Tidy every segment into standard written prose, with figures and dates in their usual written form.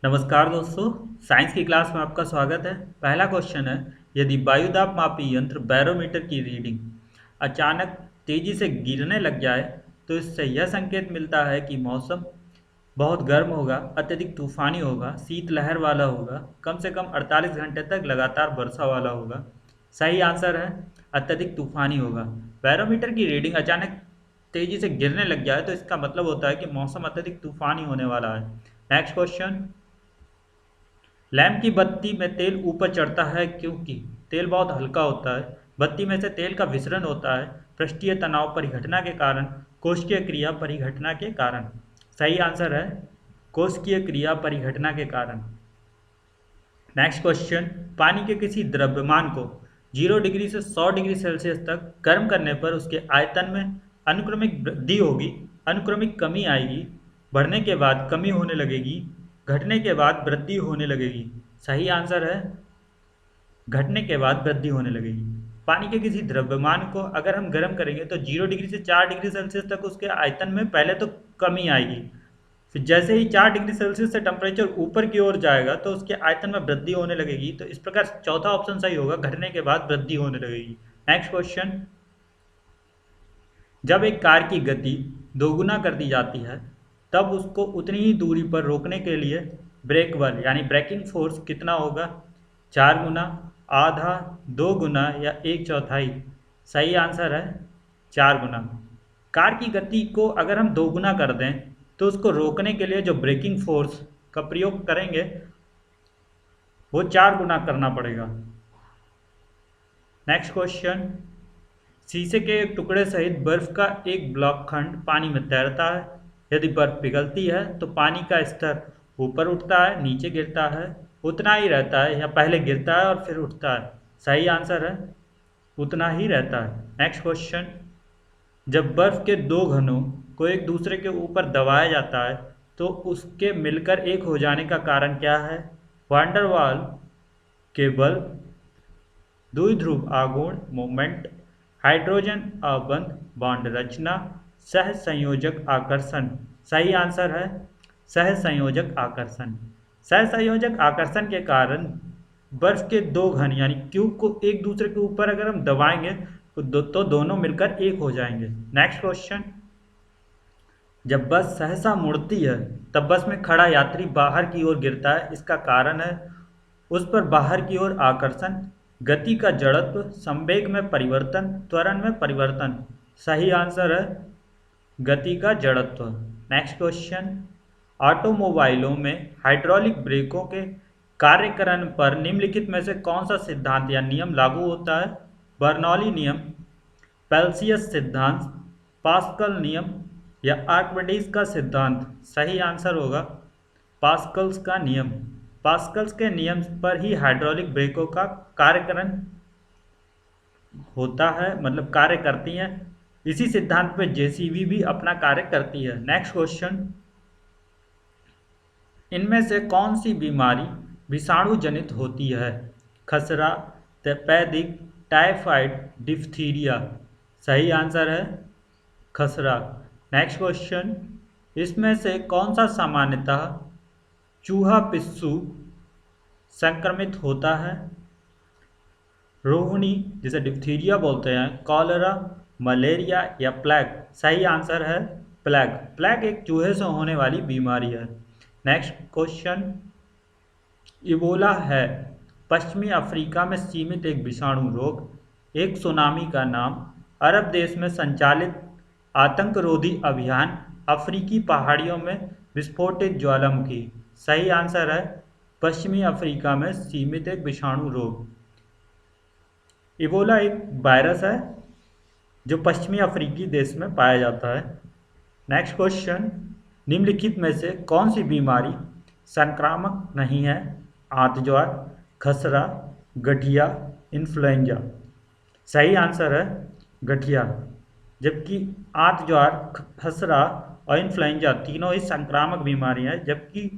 नमस्कार दोस्तों। साइंस की क्लास में आपका स्वागत है। पहला क्वेश्चन है, यदि वायुदाब मापी यंत्र बैरोमीटर की रीडिंग अचानक तेजी से गिरने लग जाए तो इससे यह संकेत मिलता है कि मौसम बहुत गर्म होगा, अत्यधिक तूफानी होगा, शीतलहर वाला होगा, कम से कम 48 घंटे तक लगातार वर्षा वाला होगा। सही आंसर है अत्यधिक तूफानी होगा। बैरोमीटर की रीडिंग अचानक तेजी से गिरने लग जाए तो इसका मतलब होता है कि मौसम अत्यधिक तूफानी होने वाला है। नेक्स्ट क्वेश्चन, लैंप की बत्ती में तेल ऊपर चढ़ता है क्योंकि तेल बहुत हल्का होता है। बत्ती में से तेल का विसरण होता है पृष्ठीय तनाव परिघटना के कारण, कोशिकीय क्रिया परिघटना के कारण। सही आंसर है कोशिकीय क्रिया परिघटना के कारण। नेक्स्ट क्वेश्चन, पानी के किसी द्रव्यमान को 0 डिग्री से 100 डिग्री सेल्सियस तक गर्म करने पर उसके आयतन में अनुक्रमिक वृद्धि होगी, अनुक्रमिक कमी आएगी, बढ़ने के बाद कमी होने लगेगी, घटने के बाद वृद्धि होने लगेगी। सही आंसर है घटने के बाद वृद्धि होने लगेगी। पानी के किसी द्रव्यमान को अगर हम गर्म करेंगे तो 0 डिग्री से 4 डिग्री सेल्सियस तक उसके आयतन में पहले तो कमी आएगी, फिर जैसे ही 4 डिग्री सेल्सियस से टेम्परेचर ऊपर की ओर जाएगा तो उसके आयतन में वृद्धि होने लगेगी। तो इस प्रकार चौथा ऑप्शन सही होगा, घटने के बाद वृद्धि होने लगेगी। नेक्स्ट क्वेश्चन, जब एक कार की गति दोगुना कर दी जाती है तब उसको उतनी ही दूरी पर रोकने के लिए ब्रेक बल यानी ब्रेकिंग फोर्स कितना होगा? 4 गुना, आधा, 2 गुना या 1/4? सही आंसर है 4 गुना। कार की गति को अगर हम दोगुना कर दें तो उसको रोकने के लिए जो ब्रेकिंग फोर्स का प्रयोग करेंगे वो 4 गुना करना पड़ेगा। नेक्स्ट क्वेश्चन, शीशे के एक टुकड़े सहित बर्फ का एक ब्लॉक खंड पानी में तैरता है। यदि बर्फ पिघलती है तो पानी का स्तर ऊपर उठता है, नीचे गिरता है, उतना ही रहता है या पहले गिरता है और फिर उठता है? सही आंसर है उतना ही रहता है। नेक्स्ट क्वेश्चन, जब बर्फ के दो घनों को एक दूसरे के ऊपर दबाया जाता है तो उसके मिलकर एक हो जाने का कारण क्या है? वांडर वाल के बल, द्विध्रुव आघूर्ण मोमेंट, हाइड्रोजन अबंध बॉन्ड रचना, सह संयोजक आकर्षण। सही आंसर है सह संयोजक आकर्षण। सह संयोजक आकर्षण के कारण बर्फ के दो घन यानी क्यूब को एक दूसरे के ऊपर अगर हम दबाएंगे तो दोनों मिलकर एक हो जाएंगे। नेक्स्ट क्वेश्चन, जब बस सहसा मुड़ती है तब बस में खड़ा यात्री बाहर की ओर गिरता है, इसका कारण है उस पर बाहर की ओर आकर्षण, गति का जड़त्व, संवेग में परिवर्तन, त्वरण में परिवर्तन। सही आंसर है गति का जड़त्व। नेक्स्ट क्वेश्चन, ऑटोमोबाइलों में हाइड्रोलिक ब्रेकों के कार्यकरण पर निम्नलिखित में से कौन सा सिद्धांत या नियम लागू होता है? बर्नौली नियम, पेल्सियस सिद्धांत, पास्कल नियम या आर्किमिडीज का सिद्धांत? सही आंसर होगा पास्कल्स का नियम। पास्कल्स के नियम पर ही हाइड्रोलिक ब्रेकों का कार्यकरण होता है, मतलब कार्य करती हैं। इसी सिद्धांत पे जेसीबी भी अपना कार्य करती है। नेक्स्ट क्वेश्चन, इनमें से कौन सी बीमारी विषाणु जनित होती है? खसरा, तपेदिक, टाइफाइड, डिप्थीरिया? सही आंसर है खसरा। नेक्स्ट क्वेश्चन, इसमें से कौन सा सामान्यतः चूहा पिस्सू संक्रमित होता है? रोहिणी जिसे डिप्थीरिया बोलते हैं, कॉलरा, मलेरिया या प्लेग? सही आंसर है प्लेग। प्लेग एक चूहे से होने वाली बीमारी है। नेक्स्ट क्वेश्चन, इबोला है पश्चिमी अफ्रीका में सीमित एक विषाणु रोग। एक सुनामी का नाम, अरब देश में संचालित आतंकरोधी अभियान, अफ्रीकी पहाड़ियों में विस्फोटित ज्वालामुखी? सही आंसर है पश्चिमी अफ्रीका में सीमित एक विषाणु रोग। इबोला एक वायरस है जो पश्चिमी अफ्रीकी देश में पाया जाता है। नेक्स्ट क्वेश्चन, निम्नलिखित में से कौन सी बीमारी संक्रामक नहीं है? आंत ज्वार, खसरा, गठिया, इन्फ्लुएंजा? सही आंसर है गठिया। जबकि आंत ज्वार, खसरा और इन्फ्लुएंजा तीनों ही संक्रामक बीमारियां हैं, जबकि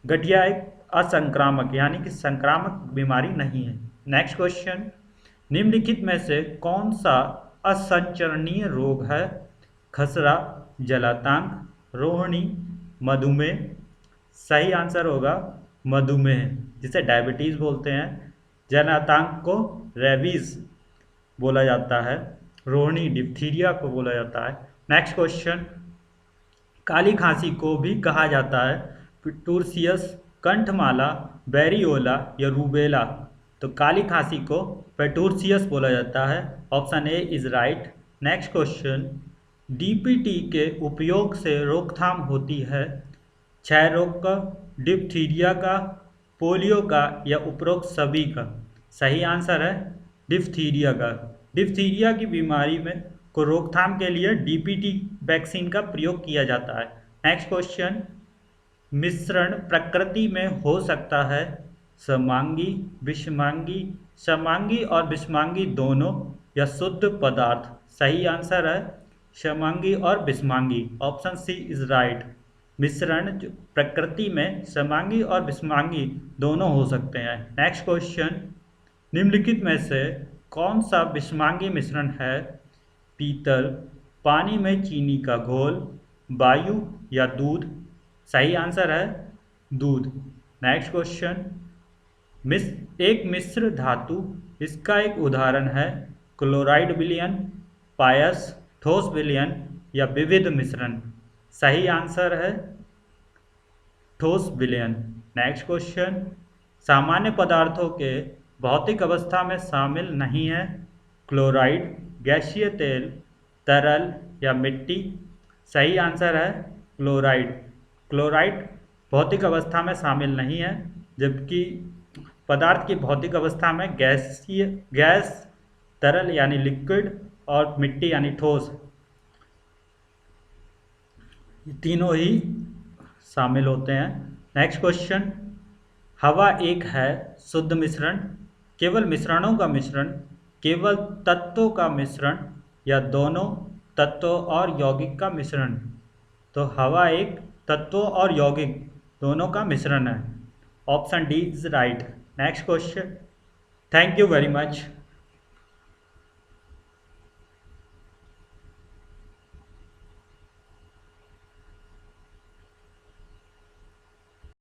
गठिया एक असंक्रामक यानी कि संक्रामक बीमारी नहीं है। नेक्स्ट क्वेश्चन, निम्नलिखित में से कौन सा असंचरणीय रोग है? खसरा, जलातांक, रोहिणी, मधुमेह? सही आंसर होगा मधुमेह जिसे डायबिटीज़ बोलते हैं, जननांग को रेबीज बोला जाता है, रोहिणी डिप्थीरिया को बोला जाता है। नेक्स्ट क्वेश्चन, काली खांसी को भी कहा जाता है पिटूर्सियस, कंठमाला, बेरियोला या रूबेला। तो काली खांसी को पेटूर्सियस बोला जाता है। Option A is right. Next question, DPT के उपयोग से रोकथाम होती है क्षय रोग का, डिप्थीरिया का, पोलियो का या उपरोक्त सभी का। सही आंसर है डिप्थीरिया का। डिप्थीरिया की बीमारी में को रोकथाम के लिए डीपीटी वैक्सीन का प्रयोग किया जाता है। नेक्स्ट क्वेश्चन, मिश्रण प्रकृति में हो सकता है समांगी, विषमांगी, समांगी और विषमांगी दोनों या शुद्ध पदार्थ। सही आंसर है समांगी और विषमांगी। Option C is right. मिश्रण जो प्रकृति में समांगी और विषमांगी दोनों हो सकते हैं। नेक्स्ट क्वेश्चन, निम्नलिखित में से कौन सा विषमांगी मिश्रण है? पीतल, पानी में चीनी का घोल, वायु या दूध। सही आंसर है दूध। नेक्स्ट क्वेश्चन, एक मिश्र धातु, इसका एक उदाहरण है क्लोराइड विलयन, पायस, ठोस विलयन या विविध मिश्रण। सही आंसर है ठोस विलयन। नेक्स्ट क्वेश्चन, सामान्य पदार्थों के भौतिक अवस्था में शामिल नहीं है क्लोराइड, गैसीय तेल, तरल या मिट्टी। सही आंसर है क्लोराइड। क्लोराइड भौतिक अवस्था में शामिल नहीं है, जबकि पदार्थ की भौतिक अवस्था में गैस, तरल यानी लिक्विड और मिट्टी यानी ठोस, तीनों ही शामिल होते हैं। नेक्स्ट क्वेश्चन, हवा एक है शुद्ध मिश्रण, केवल मिश्रणों का मिश्रण, केवल तत्वों का मिश्रण या दोनों तत्वों और यौगिक का मिश्रण। तो हवा एक तत्वों और यौगिक दोनों का मिश्रण है। Option D is right. Next question, thank you very much.